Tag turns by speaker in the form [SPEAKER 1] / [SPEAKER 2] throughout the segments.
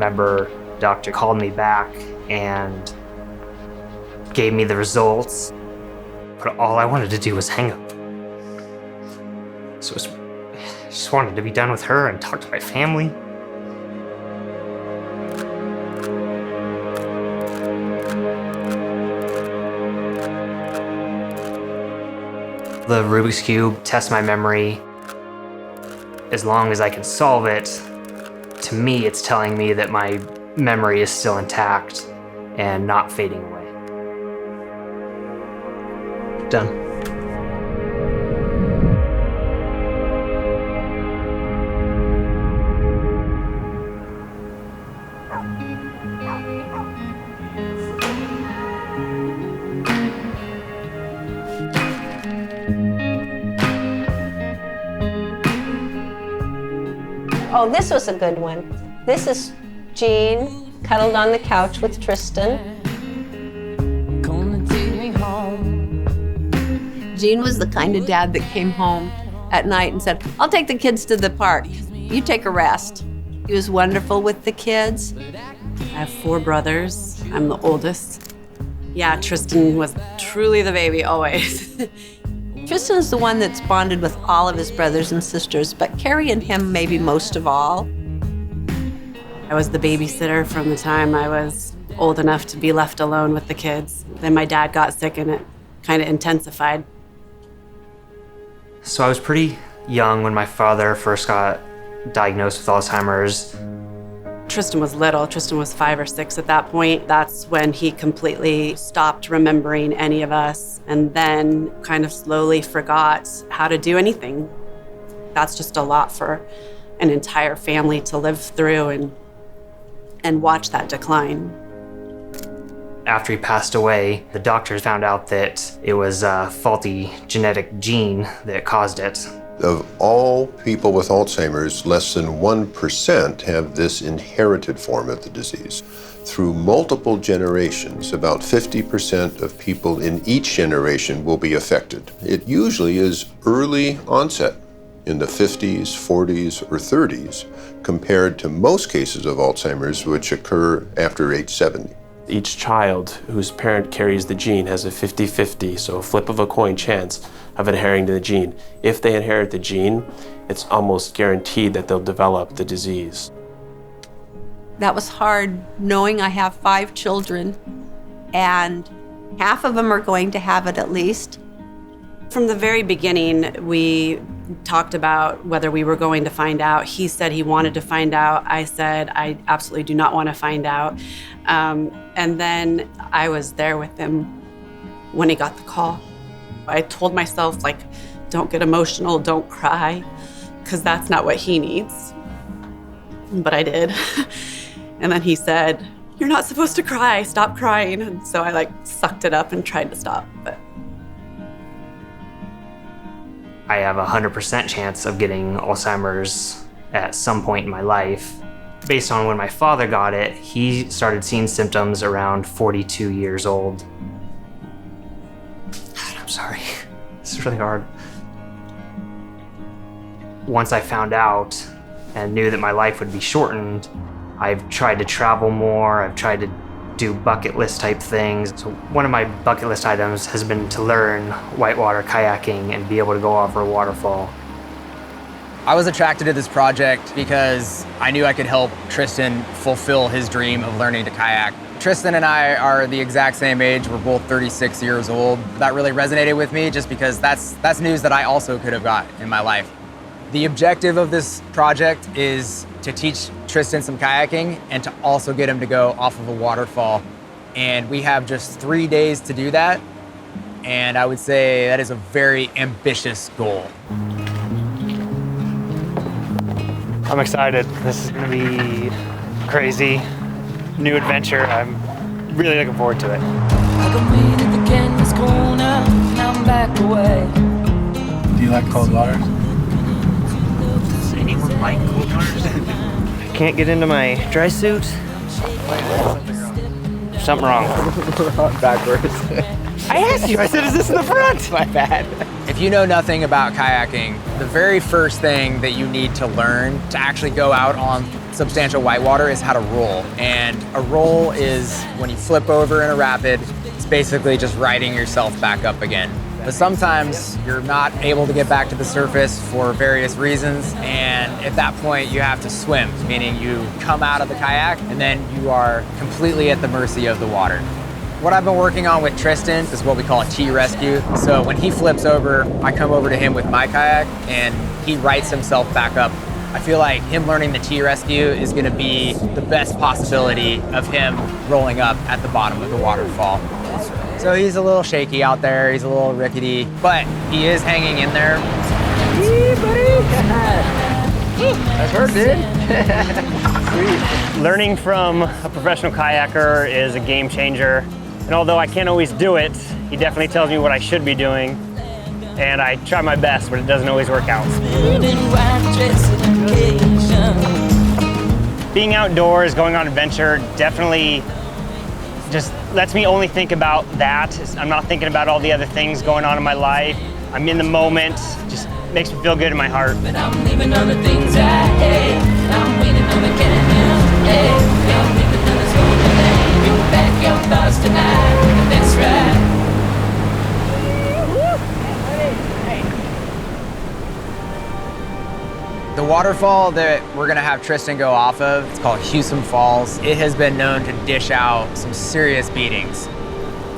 [SPEAKER 1] remember the doctor called me back and gave me the results, but all I wanted to do was hang up. So I just wanted to be done with her and talk to my family. The Rubik's Cube tests my memory. As long as I can solve it, to me, it's telling me that my memory is still intact and not fading away. Done.
[SPEAKER 2] Oh, this was a good one. This is Jean cuddled on the couch with Tristan. Jean was the kind of dad that came home at night and said, I'll take the kids to the park. You take a rest. He was wonderful with the kids.
[SPEAKER 3] I have 4 brothers. I'm the oldest. Yeah, Tristan was truly the baby always.
[SPEAKER 2] Tristan is the one that's bonded with all of his brothers and sisters, but Carrie and him maybe most of all.
[SPEAKER 3] I was the babysitter from the time I was old enough to be left alone with the kids. Then my dad got sick and it kind of intensified.
[SPEAKER 1] So I was pretty young when my father first got diagnosed with Alzheimer's.
[SPEAKER 3] Tristan was little. Tristan was 5 or 6 at that point. That's when he completely stopped remembering any of us and then kind of slowly forgot how to do anything. That's just a lot for an entire family to live through and watch that decline.
[SPEAKER 1] After he passed away, the doctors found out that it was a faulty genetic gene that caused it.
[SPEAKER 4] Of all people with Alzheimer's, less than 1% have this inherited form of the disease. Through multiple generations, about 50% of people in each generation will be affected. It usually is early onset in the 50s, 40s, or 30s, compared to most cases of Alzheimer's, which occur after age 70.
[SPEAKER 5] Each child whose parent carries the gene has a 50-50, so a flip of a coin chance of inheriting the gene. If they inherit the gene, it's almost guaranteed that they'll develop the disease.
[SPEAKER 2] That was hard, knowing I have 5 children, and half of them are going to have it at least.
[SPEAKER 3] From the very beginning, we talked about whether we were going to find out. He said he wanted to find out. I said I absolutely do not want to find out. And then I was there with him when he got the call. I told myself, like, don't get emotional, don't cry, because that's not what he needs. But I did. And then he said, you're not supposed to cry, stop crying. And so I sucked it up and tried to stop, but.
[SPEAKER 1] I have a 100% chance of getting Alzheimer's at some point in my life. Based on when my father got it, he started seeing symptoms around 42 years old. God, I'm sorry. This is really hard. Once I found out and knew that my life would be shortened, I've tried to travel more, I've tried to do bucket list type things. So one of my bucket list items has been to learn whitewater kayaking and be able to go over a waterfall.
[SPEAKER 6] I was attracted to this project because I knew I could help Tristan fulfill his dream of learning to kayak. Tristan and I are the exact same age. We're both 36 years old. That really resonated with me just because that's news that I also could have got in my life. The objective of this project is to teach Tristan some kayaking and to also get him to go off of a waterfall. And we have just 3 days to do that. And I would say that is a very ambitious goal.
[SPEAKER 7] I'm excited. This is gonna be crazy, new adventure. I'm really looking forward to it.
[SPEAKER 8] Do you like cold water?
[SPEAKER 1] Does anyone like cold water?
[SPEAKER 7] Can't get into my dry suit. Something wrong.
[SPEAKER 6] Backwards.
[SPEAKER 7] I asked you, I said, is this in the front?
[SPEAKER 6] My bad. If you know nothing about kayaking, the very first thing that you need to learn to actually go out on substantial whitewater is how to roll. And a roll is when you flip over in a rapid, it's basically just riding yourself back up again. But sometimes you're not able to get back to the surface for various reasons, and at that point you have to swim, meaning you come out of the kayak and then you are completely at the mercy of the water. What I've been working on with Tristan is what we call a T-rescue. So when he flips over, I come over to him with my kayak and he rights himself back up. I feel like him learning the T-rescue is gonna be the best possibility of him rolling up at the bottom of the waterfall. So he's a little shaky out there, he's a little rickety, but he is hanging in there. Hey, buddy! That's hurt, dude.
[SPEAKER 7] Sweet. Learning from a professional kayaker is a game changer. And although I can't always do it, he definitely tells me what I should be doing. And I try my best, but it doesn't always work out. Being outdoors, going on adventure, definitely just lets me only think about that. I'm not thinking about all the other things going on in my life. I'm in the moment, just makes me feel good in my heart.
[SPEAKER 9] But I'm leaving all the things I hate. I'm waiting on the canyon. Hey, I'm leaving on this golden lane. Bring back your thoughts tonight. That's right.
[SPEAKER 6] The waterfall that we're gonna have Tristan go off of, it's called Hewsome Falls. It has been known to dish out some serious beatings.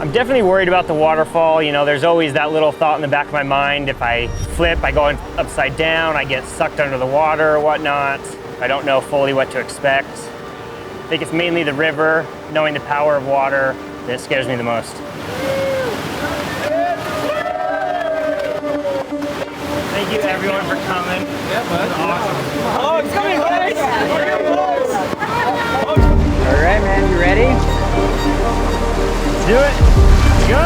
[SPEAKER 7] I'm definitely worried about the waterfall. You know, there's always that little thought in the back of my mind. If I flip, I go upside down, I get sucked under the water or whatnot. I don't know fully what to expect. I think it's mainly the river, knowing the power of water, that scares me the most. Thank you everyone for coming. Yeah, bud. Awesome. Oh, it's coming, boys!
[SPEAKER 6] All right, man, you ready?
[SPEAKER 7] Let's do it. Let's go!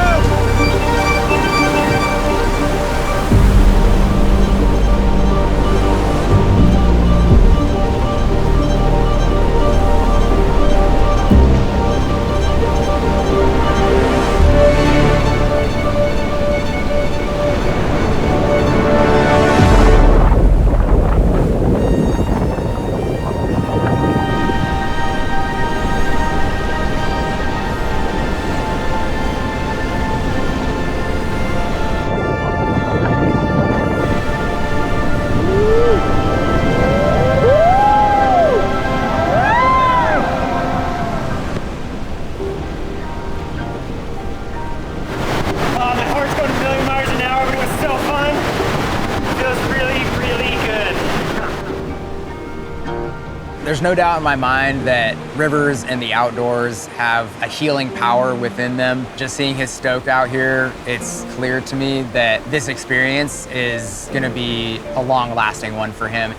[SPEAKER 6] There's no doubt in my mind that rivers and the outdoors have a healing power within them. Just seeing his stoke out here, it's clear to me that this experience is gonna be a long-lasting one for him.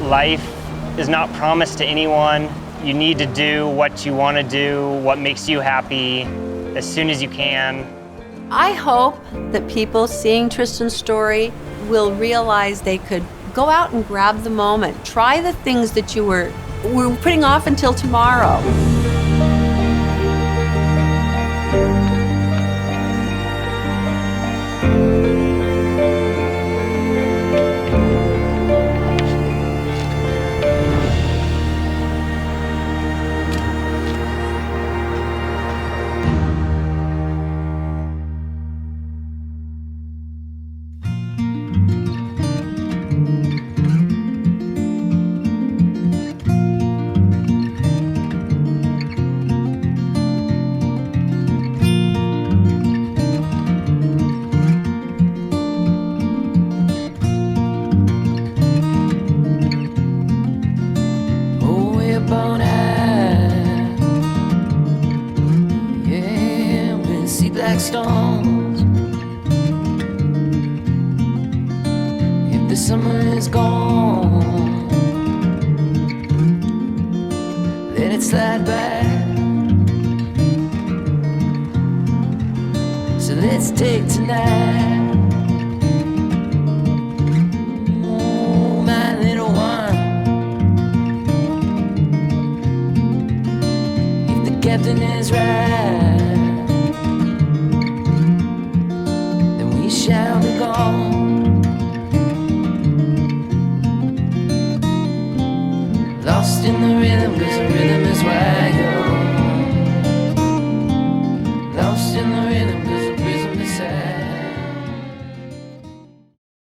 [SPEAKER 7] Life is not promised to anyone. You need to do what you want to do, what makes you happy, as soon as you can.
[SPEAKER 2] I hope that people seeing Tristan's story will realize they could go out and grab the moment. Try the things that you were putting off until tomorrow.
[SPEAKER 9] Black stones. If the summer is gone, let it slide by. So let's take tonight.